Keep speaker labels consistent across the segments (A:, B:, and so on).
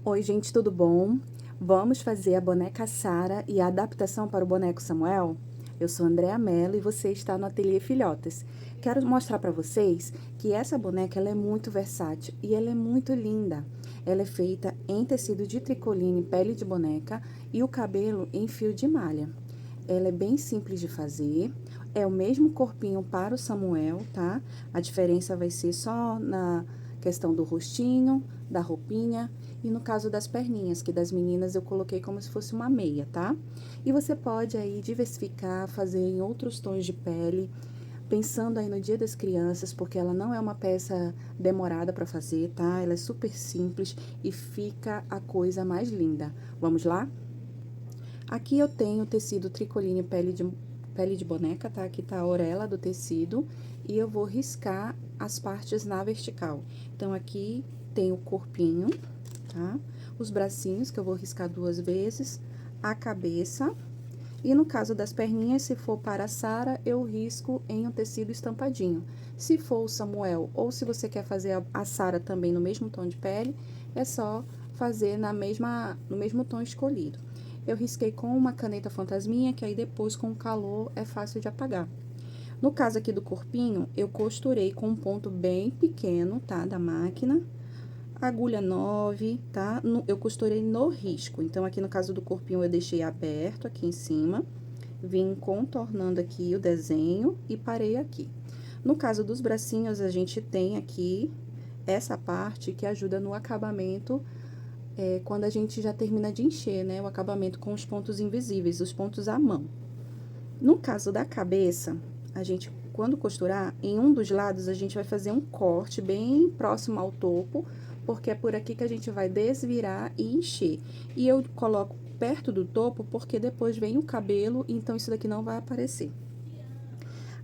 A: Oi, gente, tudo bom? Vamos fazer a boneca Sara e a adaptação para o boneco Samuel? Eu sou Andréa Mello e você está no Ateliê Filhotas. Quero mostrar para vocês que essa boneca ela é muito versátil e ela é muito linda. Ela é feita em tecido de tricoline, pele de boneca e o cabelo em fio de malha. Ela é bem simples de fazer, é o mesmo corpinho para o Samuel, tá? A diferença vai ser só na questão do rostinho, da roupinha e no caso das perninhas, que das meninas eu coloquei como se fosse uma meia, tá? E você pode aí diversificar, fazer em outros tons de pele, pensando aí no Dia das Crianças, porque ela não é uma peça demorada para fazer, tá? Ela é super simples e fica a coisa mais linda. Vamos lá? Aqui eu tenho tecido tricoline pele de boneca, tá? Aqui tá a orelha do tecido e eu vou riscar as partes na vertical. Então, aqui tem o corpinho, tá? Os bracinhos, que eu vou riscar 2 vezes, a cabeça. E no caso das perninhas, se for para a Sara, eu risco em um tecido estampadinho. Se for o Samuel, ou se você quer fazer a Sara também no mesmo tom de pele, é só fazer no mesmo tom escolhido. Eu risquei com uma caneta fantasminha, que aí depois, com o calor, é fácil de apagar. No caso aqui do corpinho, eu costurei com um ponto bem pequeno, tá? Da máquina. Agulha 9, tá? Eu costurei no risco. Então, aqui no caso do corpinho, eu deixei aberto aqui em cima. Vim contornando aqui o desenho e parei aqui. No caso dos bracinhos, a gente tem aqui essa parte que ajuda no acabamento quando a gente já termina de encher, né? O acabamento com os pontos invisíveis, os pontos à mão. No caso da cabeça, a gente, quando costurar, em um dos lados, a gente vai fazer um corte bem próximo ao topo, porque é por aqui que a gente vai desvirar e encher. E eu coloco perto do topo, porque depois vem o cabelo, então isso daqui não vai aparecer.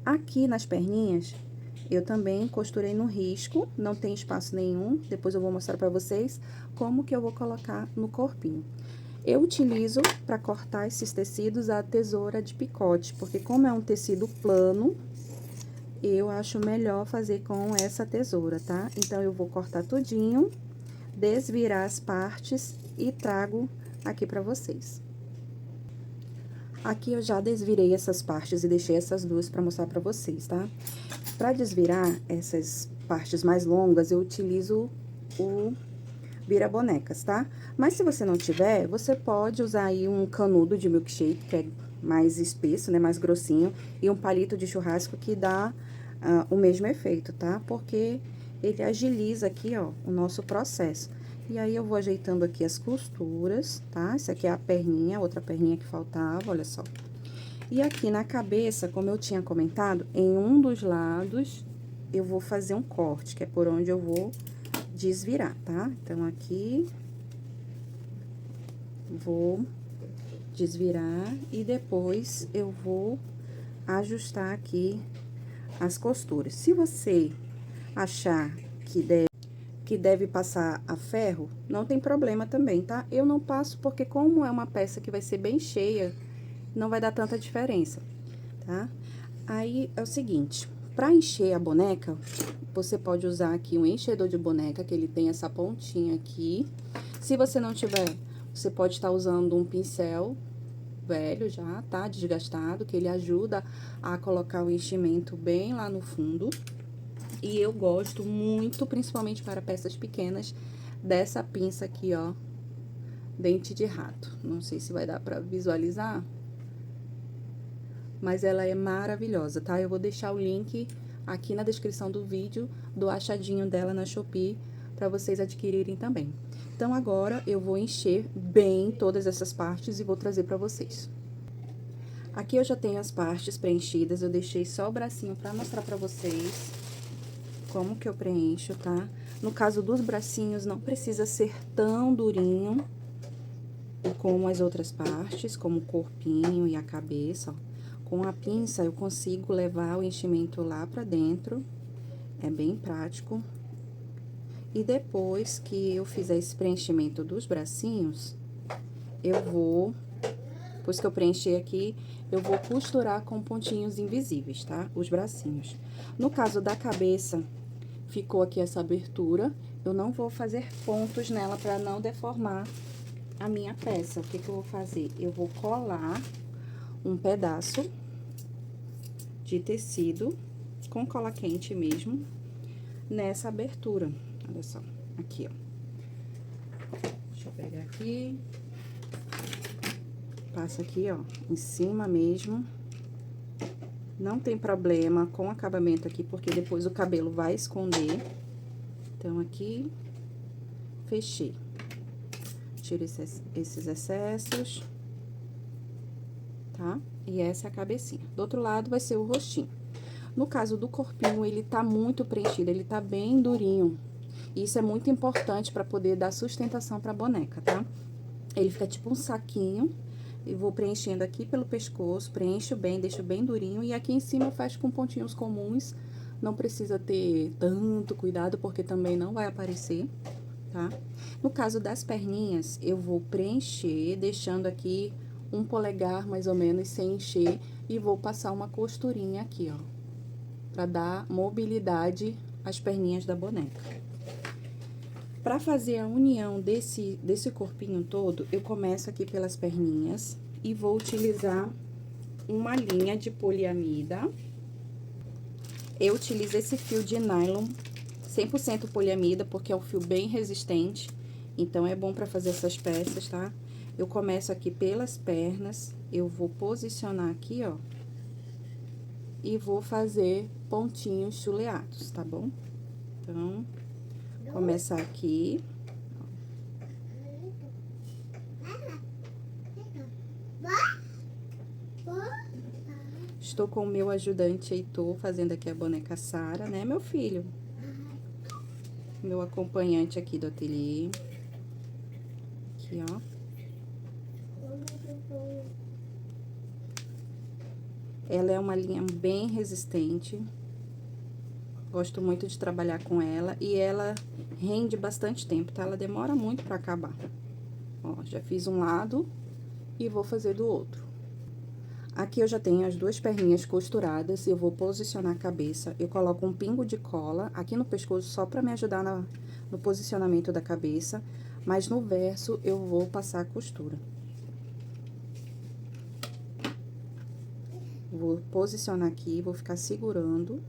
A: Aqui nas perninhas, eu também costurei no risco, não tem espaço nenhum, depois eu vou mostrar pra vocês como que eu vou colocar no corpinho. Eu utilizo para cortar esses tecidos a tesoura de picote, porque como é um tecido plano, eu acho melhor fazer com essa tesoura, tá? Então, eu vou cortar tudinho, desvirar as partes e trago aqui pra vocês. Aqui eu já desvirei essas partes e deixei essas duas pra mostrar pra vocês, tá? Pra desvirar essas partes mais longas, eu utilizo o vira-bonecas, tá? Mas se você não tiver, você pode usar aí um canudo de milkshake, que é mais espesso, né? Mais grossinho, e um palito de churrasco que dá o mesmo efeito, tá? Porque ele agiliza aqui, ó, o nosso processo. E aí, eu vou ajeitando aqui as costuras, tá? Essa aqui é a perninha, outra perninha que faltava, olha só. E aqui na cabeça, como eu tinha comentado, em um dos lados, eu vou fazer um corte, que é por onde eu vou desvirar, tá? Então, aqui, vou desvirar e depois eu vou ajustar aqui as costuras. Se você achar que deve passar a ferro, não tem problema também, tá? Eu não passo porque como é uma peça que vai ser bem cheia, não vai dar tanta diferença, tá? Aí, é o seguinte, pra encher a boneca, você pode usar aqui um enchedor de boneca, que ele tem essa pontinha aqui. Se você não tiver, você pode estar usando um pincel velho já, tá? Desgastado, que ele ajuda a colocar o enchimento bem lá no fundo. E eu gosto muito, principalmente para peças pequenas, dessa pinça aqui, ó, dente de rato. Não sei se vai dar pra visualizar, mas ela é maravilhosa, tá? Eu vou deixar o link aqui na descrição do vídeo do achadinho dela na Shopee para vocês adquirirem também. Então, agora eu vou encher bem todas essas partes e vou trazer para vocês. Aqui eu já tenho as partes preenchidas, eu deixei só o bracinho para mostrar para vocês como que eu preencho, tá? No caso dos bracinhos, não precisa ser tão durinho como as outras partes, como o corpinho e a cabeça, ó. Com a pinça, eu consigo levar o enchimento lá pra dentro, é bem prático. E depois que eu fizer esse preenchimento dos bracinhos, depois que eu preencher aqui, eu vou costurar com pontinhos invisíveis, tá? Os bracinhos. No caso da cabeça, ficou aqui essa abertura, eu não vou fazer pontos nela para não deformar a minha peça. O que que eu vou fazer? Eu vou colar um pedaço de tecido com cola quente mesmo nessa abertura. Olha só, aqui, ó. Deixa eu pegar aqui. Passa aqui, ó, em cima mesmo. Não tem problema com o acabamento aqui, porque depois o cabelo vai esconder. Então, aqui, fechei. Tiro esses excessos, tá? E essa é a cabecinha. Do outro lado vai ser o rostinho. No caso do corpinho, ele tá muito preenchido, ele tá bem durinho. Isso é muito importante pra poder dar sustentação pra boneca, tá? Ele fica tipo um saquinho. E vou preenchendo aqui pelo pescoço, preencho bem, deixo bem durinho. E aqui em cima eu fecho com pontinhos comuns. Não precisa ter tanto cuidado, porque também não vai aparecer, tá? No caso das perninhas, eu vou preencher, deixando aqui 1 polegar, mais ou menos, sem encher. E vou passar uma costurinha aqui, ó, pra dar mobilidade às perninhas da boneca. Pra fazer a união desse corpinho todo, eu começo aqui pelas perninhas e vou utilizar uma linha de poliamida. Eu utilizo esse fio de nylon 100% poliamida, porque é um fio bem resistente, então é bom pra fazer essas peças, tá? Eu começo aqui pelas pernas, eu vou posicionar aqui, ó, e vou fazer pontinhos chuleados, tá bom? Então, começar aqui. Estou com o meu ajudante Heitor, fazendo aqui a boneca Sara, né, meu filho? Meu acompanhante aqui do ateliê. Aqui, ó. Ela é uma linha bem resistente. Gosto muito de trabalhar com ela. E ela rende bastante tempo, tá? Ela demora muito pra acabar. Ó, já fiz um lado e vou fazer do outro. Aqui eu já tenho as 2 perninhas costuradas e eu vou posicionar a cabeça. Eu coloco um pingo de cola aqui no pescoço só pra me ajudar no posicionamento da cabeça. Mas no verso eu vou passar a costura. Vou posicionar aqui, vou ficar segurando.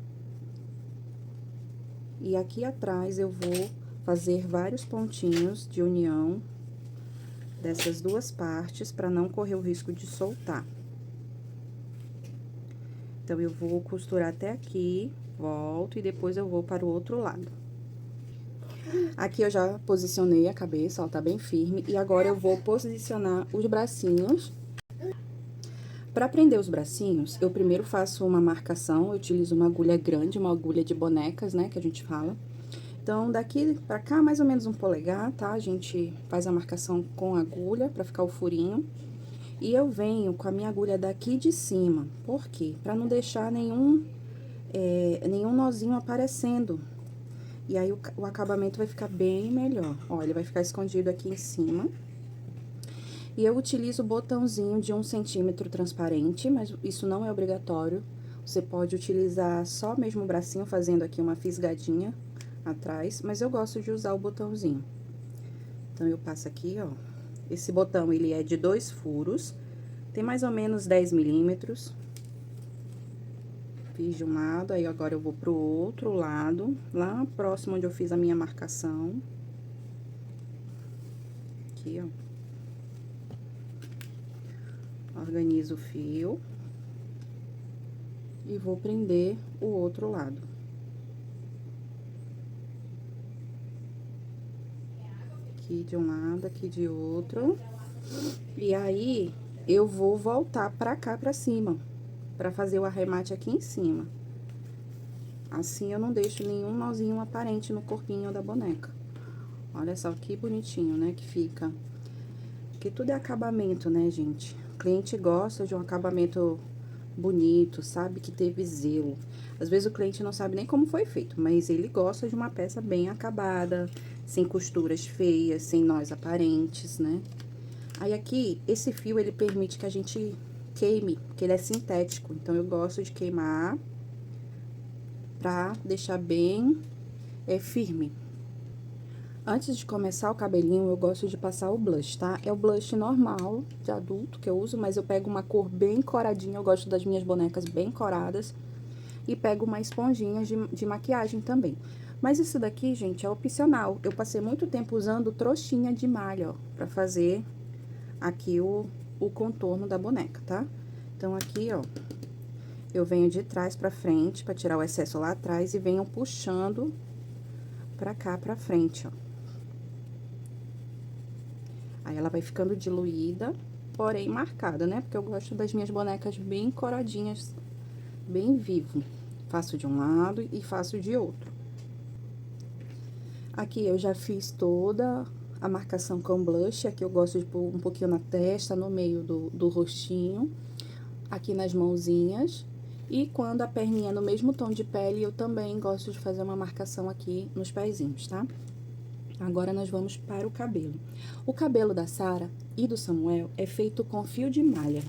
A: E aqui atrás eu vou fazer vários pontinhos de união dessas 2 partes, pra não correr o risco de soltar. Então, eu vou costurar até aqui, volto e depois eu vou para o outro lado. Aqui eu já posicionei a cabeça, ó, tá bem firme. E agora eu vou posicionar os bracinhos. Pra prender os bracinhos, eu primeiro faço uma marcação, eu utilizo uma agulha grande, uma agulha de bonecas, né, que a gente fala. Então, daqui pra cá, mais ou menos 1 polegar, tá? A gente faz a marcação com agulha pra ficar o furinho. E eu venho com a minha agulha daqui de cima. Por quê? Pra não deixar nenhum nozinho aparecendo. E aí, o acabamento vai ficar bem melhor. Ó, ele vai ficar escondido aqui em cima. E eu utilizo o botãozinho de 1 centímetro transparente, mas isso não é obrigatório. Você pode utilizar só mesmo o bracinho, fazendo aqui uma fisgadinha atrás, mas eu gosto de usar o botãozinho. Então, eu passo aqui, ó. Esse botão, ele é de 2 furos, tem mais ou menos 10 milímetros. Fiz de um lado, aí agora eu vou pro outro lado, lá próximo onde eu fiz a minha marcação. Aqui, ó. Organizo o fio. E vou prender o outro lado. Aqui de um lado, aqui de outro. E aí, eu vou voltar pra cá, pra cima, pra fazer o arremate aqui em cima. Assim, eu não deixo nenhum nozinho aparente no corpinho da boneca. Olha só que bonitinho, né, que fica. Porque tudo é acabamento, né, gente? O cliente gosta de um acabamento bonito, sabe? Que teve zelo. Às vezes o cliente não sabe nem como foi feito, mas ele gosta de uma peça bem acabada, sem costuras feias, sem nós aparentes, né? Aí aqui, esse fio, ele permite que a gente queime, porque ele é sintético. Então, eu gosto de queimar pra deixar bem firme. Antes de começar o cabelinho, eu gosto de passar o blush, tá? É o blush normal, de adulto, que eu uso, mas eu pego uma cor bem coradinha, eu gosto das minhas bonecas bem coradas. E pego uma esponjinha de maquiagem também. Mas isso daqui, gente, é opcional. Eu passei muito tempo usando trouxinha de malha, ó, pra fazer aqui o contorno da boneca, tá? Então, aqui, ó, eu venho de trás pra frente, pra tirar o excesso lá atrás, e venho puxando pra cá, pra frente, ó. Aí, ela vai ficando diluída, porém marcada, né? Porque eu gosto das minhas bonecas bem coradinhas, bem vivo. Faço de um lado e faço de outro. Aqui eu já fiz toda a marcação com blush. Aqui eu gosto de pôr um pouquinho na testa, no meio do rostinho. Aqui nas mãozinhas. E quando a perninha é no mesmo tom de pele, eu também gosto de fazer uma marcação aqui nos pezinhos, tá? Agora, nós vamos para o cabelo. O cabelo da Sara e do Samuel é feito com fio de malha.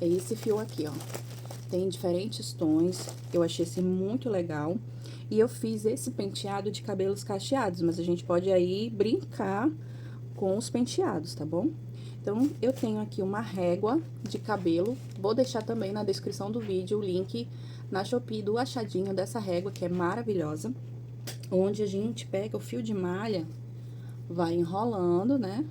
A: É esse fio aqui, ó. Tem diferentes tons, eu achei esse muito legal. E eu fiz esse penteado de cabelos cacheados, mas a gente pode aí brincar com os penteados, tá bom? Então, eu tenho aqui uma régua de cabelo, vou deixar também na descrição do vídeo o link na Shopee do achadinho dessa régua, que é maravilhosa. Onde a gente pega o fio de malha, vai enrolando, né?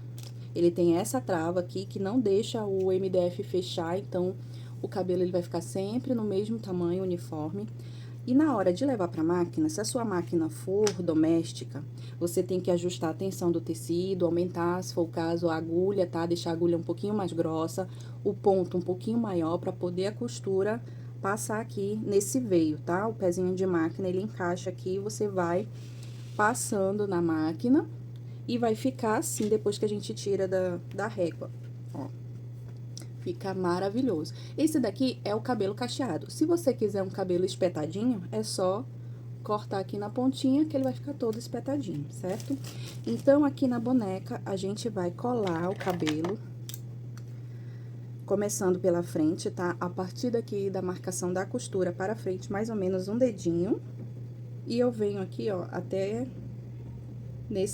A: Ele tem essa trava aqui que não deixa o MDF fechar, então o cabelo ele vai ficar sempre no mesmo tamanho, uniforme. E na hora de levar para a máquina, se a sua máquina for doméstica, você tem que ajustar a tensão do tecido, aumentar, se for o caso, a agulha, tá? Deixar a agulha um pouquinho mais grossa, o ponto um pouquinho maior, para poder a costura passar aqui nesse veio, tá? O pezinho de máquina, ele encaixa aqui, você vai passando na máquina e vai ficar assim depois que a gente tira da régua, ó. Fica maravilhoso. Esse daqui é o cabelo cacheado. Se você quiser um cabelo espetadinho, é só cortar aqui na pontinha que ele vai ficar todo espetadinho, certo? Então, aqui na boneca, a gente vai colar o cabelo, começando pela frente, tá? A partir daqui da marcação da costura para frente, mais ou menos um dedinho. E eu venho aqui, ó, até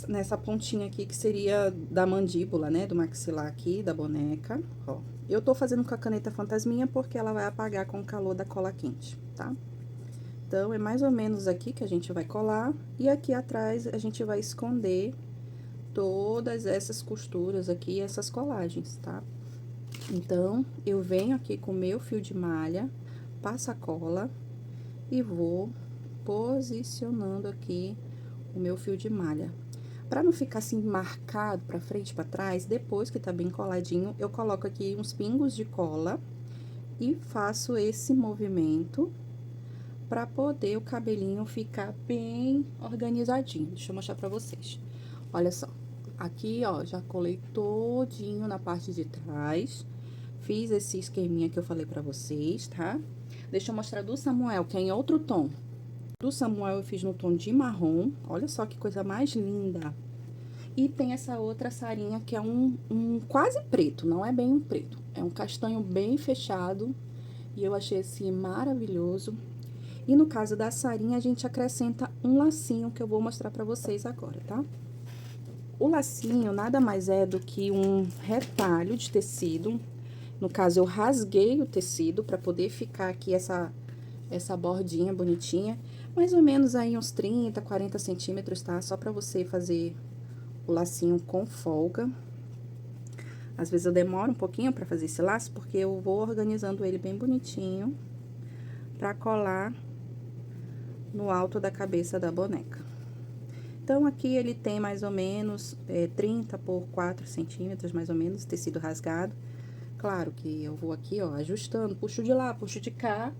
A: nessa pontinha aqui, que seria da mandíbula, né? Do maxilar aqui, da boneca, ó. Eu tô fazendo com a caneta fantasminha porque ela vai apagar com o calor da cola quente, tá? Então, é mais ou menos aqui que a gente vai colar. E aqui atrás, a gente vai esconder todas essas costuras aqui, essas colagens, tá? Então, eu venho aqui com o meu fio de malha, passo a cola e vou posicionando aqui o meu fio de malha. Pra não ficar assim marcado pra frente e pra trás, depois que tá bem coladinho, eu coloco aqui uns pingos de cola e faço esse movimento pra poder o cabelinho ficar bem organizadinho. Deixa eu mostrar pra vocês. Olha só, aqui, ó, já colei todinho na parte de trás. Fiz esse esqueminha que eu falei pra vocês, tá? Deixa eu mostrar do Samuel, que é em outro tom. Do Samuel eu fiz no tom de marrom, olha só que coisa mais linda. E tem essa outra Sarinha que é um quase preto, não é bem um preto. É um castanho bem fechado e eu achei assim maravilhoso. E no caso da Sarinha a gente acrescenta um lacinho que eu vou mostrar pra vocês agora, tá? O lacinho nada mais é do que um retalho de tecido. No caso, eu rasguei o tecido pra poder ficar aqui essa bordinha bonitinha. Mais ou menos aí uns 30, 40 centímetros, tá? Só pra você fazer o lacinho com folga. Às vezes eu demoro um pouquinho pra fazer esse laço, porque eu vou organizando ele bem bonitinho pra colar no alto da cabeça da boneca. Então, aqui ele tem mais ou menos 30 por 4 centímetros, mais ou menos, tecido rasgado. Claro que eu vou aqui, ó, ajustando, puxo de lá, puxo de cá,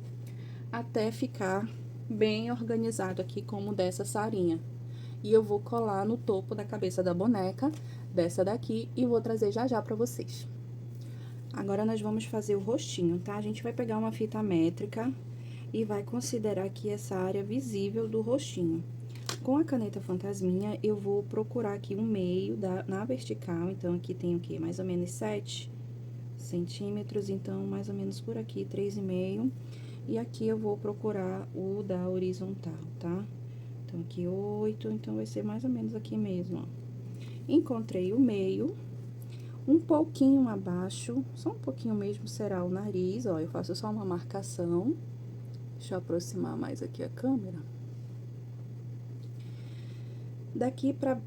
A: até ficar bem organizado aqui, como dessa Sarinha. E eu vou colar no topo da cabeça da boneca, dessa daqui, e vou trazer já já pra vocês. Agora, nós vamos fazer o rostinho, tá? A gente vai pegar uma fita métrica e vai considerar aqui essa área visível do rostinho. Com a caneta fantasminha, eu vou procurar aqui um meio na vertical, então, aqui tem o quê? Mais ou menos 7 centímetros, então, mais ou menos por aqui, 3,5. E aqui eu vou procurar o da horizontal, tá? Então, aqui 8, então vai ser mais ou menos aqui mesmo, ó. Encontrei o meio, um pouquinho abaixo, só um pouquinho mesmo será o nariz, ó, eu faço só uma marcação. Deixa eu aproximar mais aqui a câmera.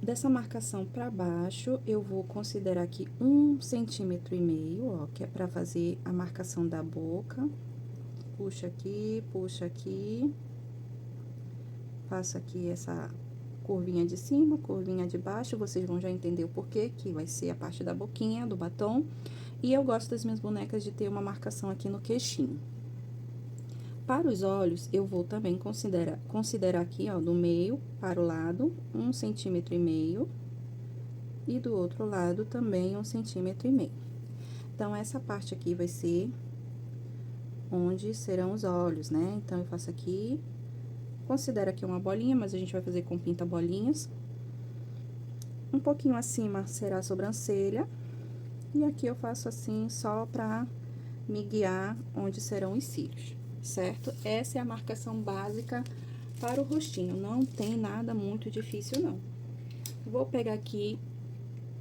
A: Dessa marcação pra baixo, eu vou considerar aqui 1,5 centímetros, ó, que é pra fazer a marcação da boca. Puxa aqui, faço aqui essa curvinha de cima, curvinha de baixo, vocês vão já entender o porquê, que vai ser a parte da boquinha, do batom. E eu gosto das minhas bonecas de ter uma marcação aqui no queixinho. Para os olhos, eu vou também considerar aqui, ó, do meio para o lado, 1,5 centímetros. E do outro lado também 1,5 centímetros. Então, essa parte aqui vai ser onde serão os olhos, né? Então, eu faço aqui, considero aqui uma bolinha, mas a gente vai fazer com pinta-bolinhas. Um pouquinho acima será a sobrancelha. E aqui eu faço assim, só pra me guiar onde serão os cílios, certo? Essa é a marcação básica para o rostinho, não tem nada muito difícil, não. Vou pegar aqui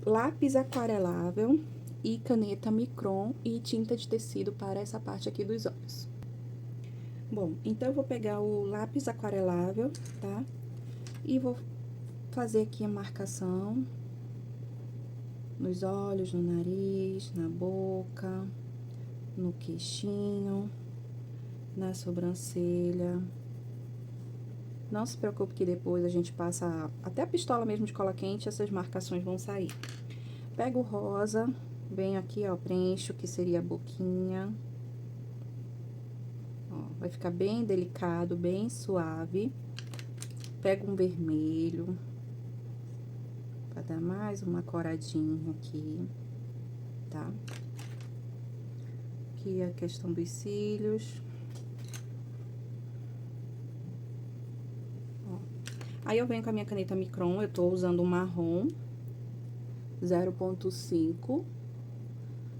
A: lápis aquarelável e caneta micron e tinta de tecido para essa parte aqui dos olhos. Bom, então, eu vou pegar o lápis aquarelável, tá? E vou fazer aqui a marcação nos olhos, no nariz, na boca, no queixinho, na sobrancelha. Não se preocupe que depois a gente passa até a pistola mesmo de cola quente, essas marcações vão sair. Pego o rosa, venho aqui, ó, preencho, que seria a boquinha. Ó, vai ficar bem delicado, bem suave. Pego um vermelho, pra dar mais uma coradinha aqui, tá? Aqui a questão dos cílios. Ó. Aí, eu venho com a minha caneta micron, eu tô usando um marrom 0,5,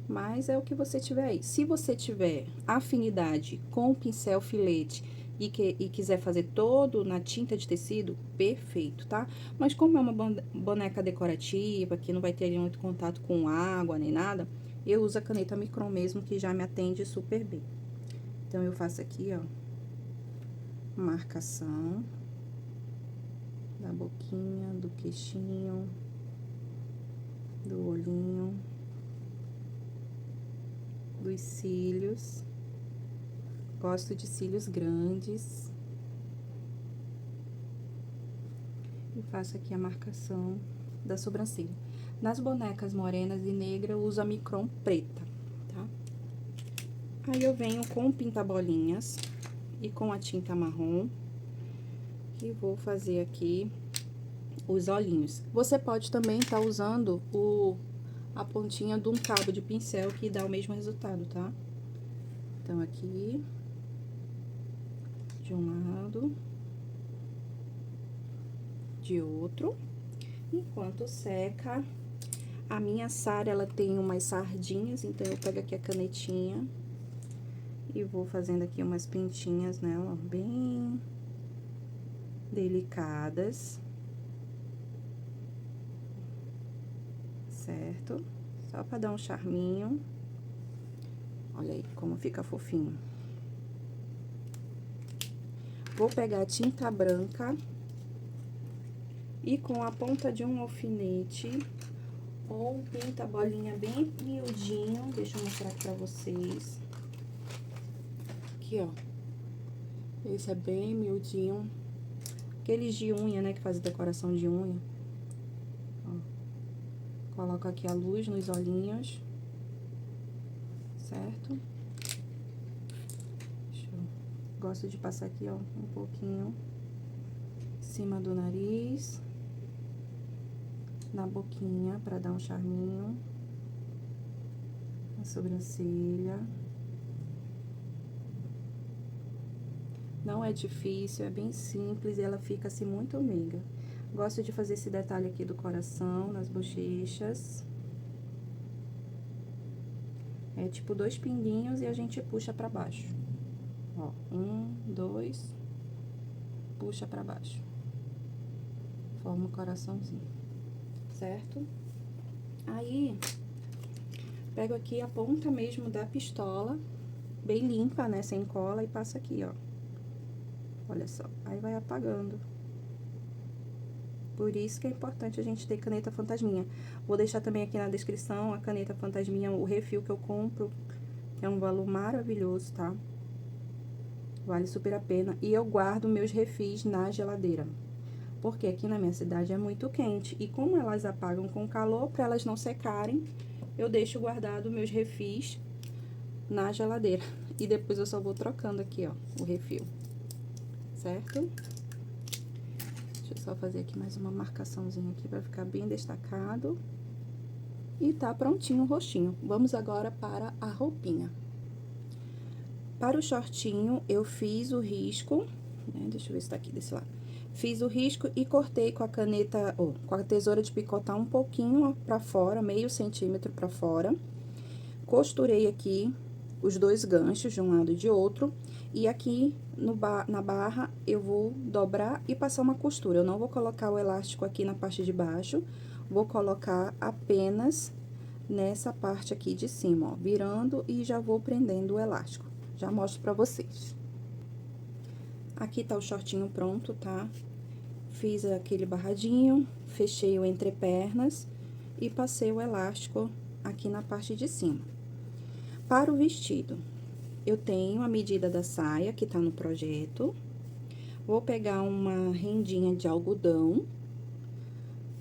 A: mas é o que você tiver aí. Se você tiver afinidade com o pincel filete e quiser fazer todo na tinta de tecido, perfeito, tá? Mas como é uma boneca decorativa, que não vai ter muito contato com água nem nada, eu uso a caneta micron mesmo, que já me atende super bem. Então, eu faço aqui, ó, marcação da boquinha, do queixinho, do olhinho, dos cílios. Gosto de cílios grandes. E faço aqui a marcação da sobrancelha. Nas bonecas morenas e negra, eu uso a micron preta, tá? Aí, eu venho com pinta-bolinhas e com a tinta marrom. E vou fazer aqui os olhinhos. Você pode também estar usando a pontinha de um cabo de pincel, que dá o mesmo resultado, tá? Então, aqui, de um lado, de outro. Enquanto seca, a minha Sara, ela tem umas sardinhas, então, eu pego aqui a canetinha e vou fazendo aqui umas pintinhas nela, ó, bem delicadas. Certo? Só pra dar um charminho. Olha aí como fica fofinho. Vou pegar a tinta branca e com a ponta de um alfinete ou um pinta-bolinha bem miudinho, deixa eu mostrar aqui pra vocês. Aqui, ó. Esse é bem miudinho. Aqueles de unha, né, que fazem decoração de unha. Ó. Coloco aqui a luz nos olhinhos. Certo? Gosto de passar aqui, ó, um pouquinho em cima do nariz, na boquinha, pra dar um charminho, na sobrancelha. Não é difícil, é bem simples e ela fica assim muito meiga. Gosto de fazer esse detalhe aqui do coração, nas bochechas. É tipo 2 pinguinhos e a gente puxa pra baixo. Ó, 1, 2, puxa pra baixo. Forma o coraçãozinho, certo? Aí, pego aqui a ponta mesmo da pistola, bem limpa, né, sem cola, e passo aqui, ó. Olha só, aí vai apagando. Por isso que é importante a gente ter caneta fantasminha. Vou deixar também aqui na descrição a caneta fantasminha, o refil que eu compro, que é um valor maravilhoso, tá? Vale super a pena. E eu guardo meus refis na geladeira. Porque aqui na minha cidade é muito quente. E como elas apagam com calor, para elas não secarem, eu deixo guardado meus refis na geladeira. E depois eu só vou trocando aqui, ó, o refil. Certo? Deixa eu só fazer aqui mais uma marcaçãozinha aqui pra ficar bem destacado. E tá prontinho o roxinho. Vamos agora para a roupinha. Para o shortinho, eu fiz o risco, né? Deixa eu ver se tá aqui desse lado. Fiz o risco e cortei com a caneta, ou com a tesoura de picotar um pouquinho pra fora, meio centímetro pra fora. Costurei aqui os dois ganchos de um lado e de outro. E aqui na barra eu vou dobrar e passar uma costura. Eu não vou colocar o elástico aqui na parte de baixo, vou colocar apenas nessa parte aqui de cima, ó, virando e já vou prendendo o elástico. Já mostro pra vocês. Aqui tá o shortinho pronto, tá? Fiz aquele barradinho, fechei o entrepernas e passei o elástico aqui na parte de cima. Para o vestido, eu tenho a medida da saia que tá no projeto. Vou pegar uma rendinha de algodão,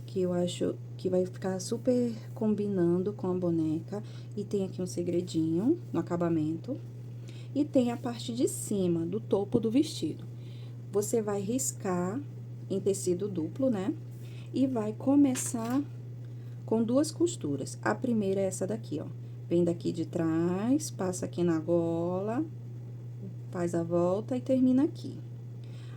A: que eu acho que vai ficar super combinando com a boneca. E tem aqui um segredinho no acabamento. E tem a parte de cima, do topo do vestido. Você vai riscar em tecido duplo, né? E vai começar com duas costuras. A primeira é essa daqui, ó. Vem daqui de trás, passa aqui na gola, faz a volta e termina aqui.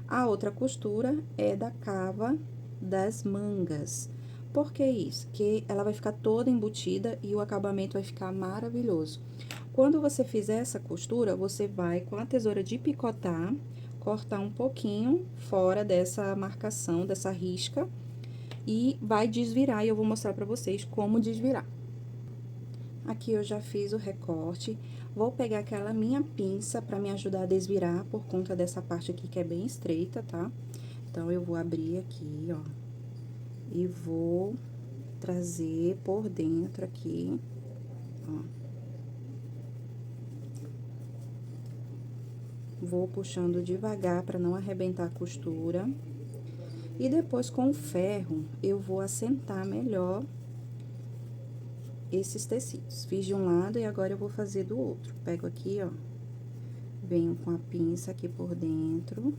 A: A outra costura é da cava das mangas. Por que isso? Que ela vai ficar toda embutida e o acabamento vai ficar maravilhoso. Quando você fizer essa costura, você vai com a tesoura de picotar, cortar um pouquinho fora dessa marcação, dessa risca, e vai desvirar, e eu vou mostrar pra vocês como desvirar. Aqui eu já fiz o recorte, vou pegar aquela minha pinça pra me ajudar a desvirar, por conta dessa parte aqui que é bem estreita, tá? Então, eu vou abrir aqui, ó, e vou trazer por dentro aqui, ó. Vou puxando devagar pra não arrebentar a costura. E depois, com o ferro, eu vou assentar melhor esses tecidos. Fiz de um lado e agora eu vou fazer do outro. Pego aqui, ó, venho com a pinça aqui por dentro,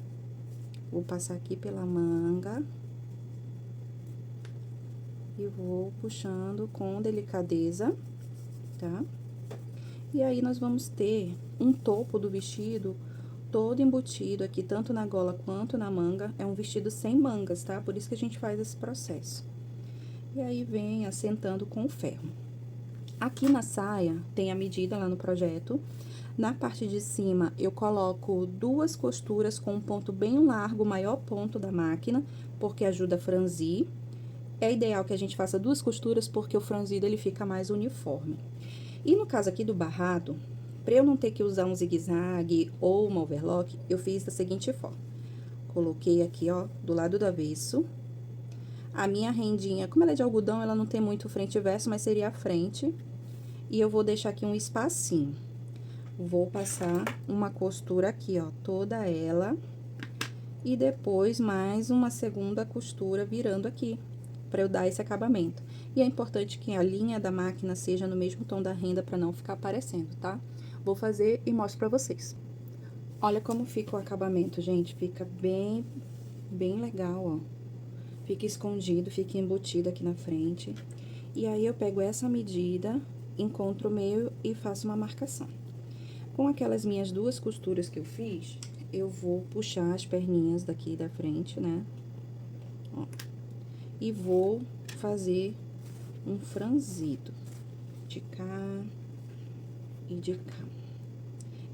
A: vou passar aqui pela manga e vou puxando com delicadeza, tá? E aí, nós vamos ter um topo do vestido todo embutido aqui, tanto na gola quanto na manga. É um vestido sem mangas, tá? Por isso que a gente faz esse processo. E aí, vem assentando com o ferro. Aqui na saia, tem a medida lá no projeto. Na parte de cima, eu coloco duas costuras com um ponto bem largo, o maior ponto da máquina, porque ajuda a franzir. É ideal que a gente faça duas costuras, porque o franzido, ele fica mais uniforme. E no caso aqui do barrado, pra eu não ter que usar um zigue-zague ou uma overlock, eu fiz da seguinte forma. Coloquei aqui, ó, do lado do avesso. A minha rendinha, como ela é de algodão, ela não tem muito frente e verso, mas seria a frente. E eu vou deixar aqui um espacinho. Vou passar uma costura aqui, ó, toda ela. E depois, mais uma segunda costura virando aqui, pra eu dar esse acabamento. E é importante que a linha da máquina seja no mesmo tom da renda pra não ficar aparecendo, tá? Vou fazer e mostro pra vocês. Olha como fica o acabamento, gente. Fica bem legal, ó. Fica escondido, fica embutido aqui na frente. E aí, eu pego essa medida, encontro o meio e faço uma marcação. Com aquelas minhas duas costuras que eu fiz, eu vou puxar as perninhas daqui da frente, né? Ó. E vou fazer um franzido de cá e de cá.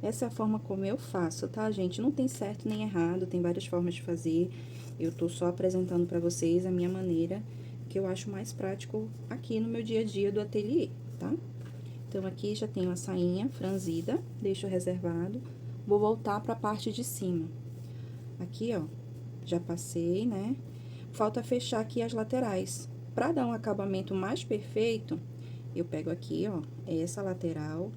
A: Essa é a forma como eu faço, tá, gente? Não tem certo nem errado, tem várias formas de fazer. Eu tô só apresentando pra vocês a minha maneira que eu acho mais prático aqui no meu dia a dia do ateliê, tá? Então, aqui já tenho a sainha franzida, deixo reservado. Vou voltar pra parte de cima. Aqui, ó, já passei, né? Falta fechar aqui as laterais. Pra dar um acabamento mais perfeito, eu pego aqui, ó, essa lateral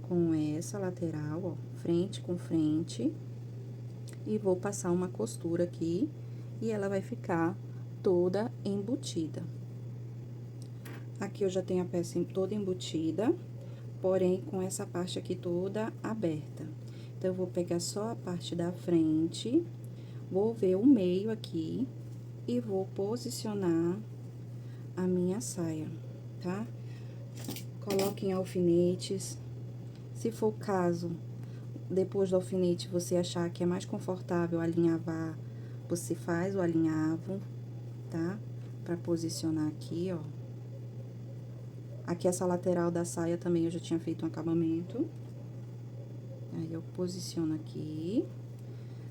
A: com essa lateral, ó, frente com frente. E vou passar uma costura aqui, e ela vai ficar toda embutida. Aqui eu já tenho a peça toda embutida, porém, com essa parte aqui toda aberta. Então, eu vou pegar só a parte da frente, vou ver o meio aqui e vou posicionar a minha saia, tá? Coloquem alfinetes. Se for o caso, depois do alfinete, você achar que é mais confortável alinhavar, você faz o alinhavo, tá? Pra posicionar aqui, ó. Aqui, essa lateral da saia também eu já tinha feito um acabamento. Aí, eu posiciono aqui.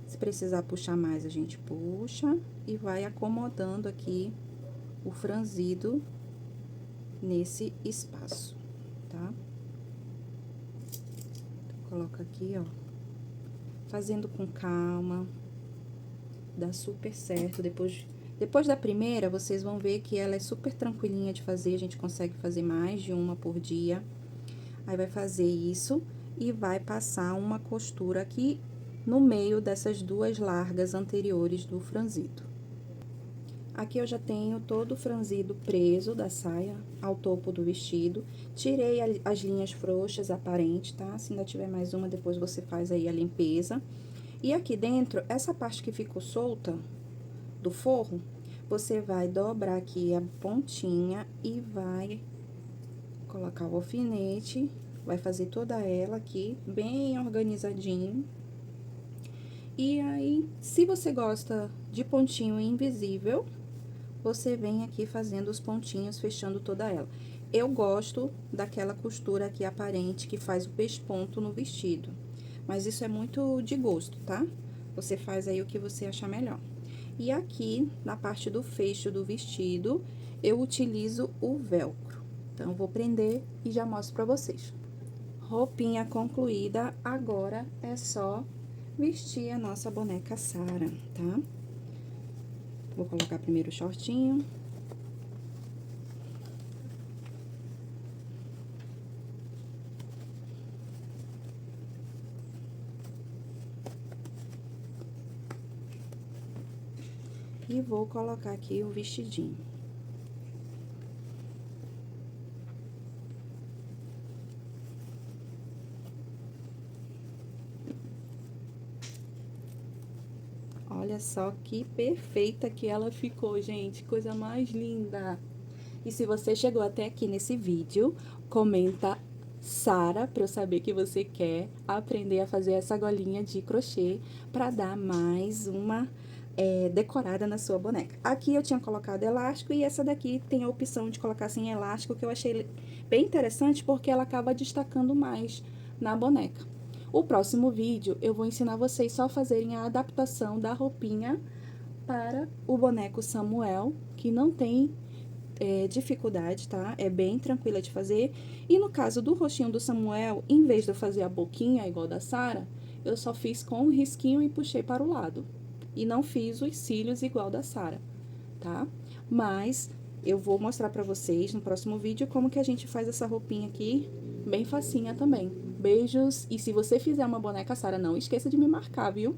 A: Se precisar puxar mais, a gente puxa e vai acomodando aqui o franzido nesse espaço, tá? Coloca aqui, ó. Fazendo com calma. Dá super certo. Depois da primeira, vocês vão ver que ela é super tranquilinha de fazer. A gente consegue fazer mais de uma por dia. Aí, vai fazer isso e vai passar uma costura aqui no meio dessas duas largas anteriores do franzido. Aqui eu já tenho todo o franzido preso da saia ao topo do vestido. Tirei as linhas frouxas aparentes, tá? Se ainda tiver mais uma, depois você faz aí a limpeza. E aqui dentro, essa parte que ficou solta do forro, você vai dobrar aqui a pontinha e vai colocar o alfinete, vai fazer toda ela aqui bem organizadinho. E aí, se você gosta de pontinho invisível, você vem aqui fazendo os pontinhos, fechando toda ela. Eu gosto daquela costura aqui aparente que faz o pesponto no vestido, mas isso é muito de gosto, tá? Você faz aí o que você achar melhor. E aqui, na parte do fecho do vestido, eu utilizo o velcro. Então, eu vou prender e já mostro pra vocês. Roupinha concluída, agora é só vestir a nossa boneca Sara, tá? Vou colocar primeiro o shortinho. E vou colocar aqui o vestidinho. Olha só que perfeita que ela ficou, gente. Coisa mais linda. E se você chegou até aqui nesse vídeo, comenta Sara, para eu saber que você quer aprender a fazer essa golinha de crochê para dar mais uma decorada na sua boneca. Aqui eu tinha colocado elástico e essa daqui tem a opção de colocar sem elástico, que eu achei bem interessante porque ela acaba destacando mais na boneca. O próximo vídeo eu vou ensinar vocês só a fazerem a adaptação da roupinha para o boneco Samuel, que não tem dificuldade, tá? É bem tranquila de fazer. E no caso do rostinho do Samuel, em vez de eu fazer a boquinha igual da Sara, eu só fiz com um risquinho e puxei para o lado. E não fiz os cílios igual da Sara, tá? Mas eu vou mostrar pra vocês no próximo vídeo como que a gente faz essa roupinha aqui, bem facinha também. Beijos, e se você fizer uma boneca Sara, não esqueça de me marcar, viu?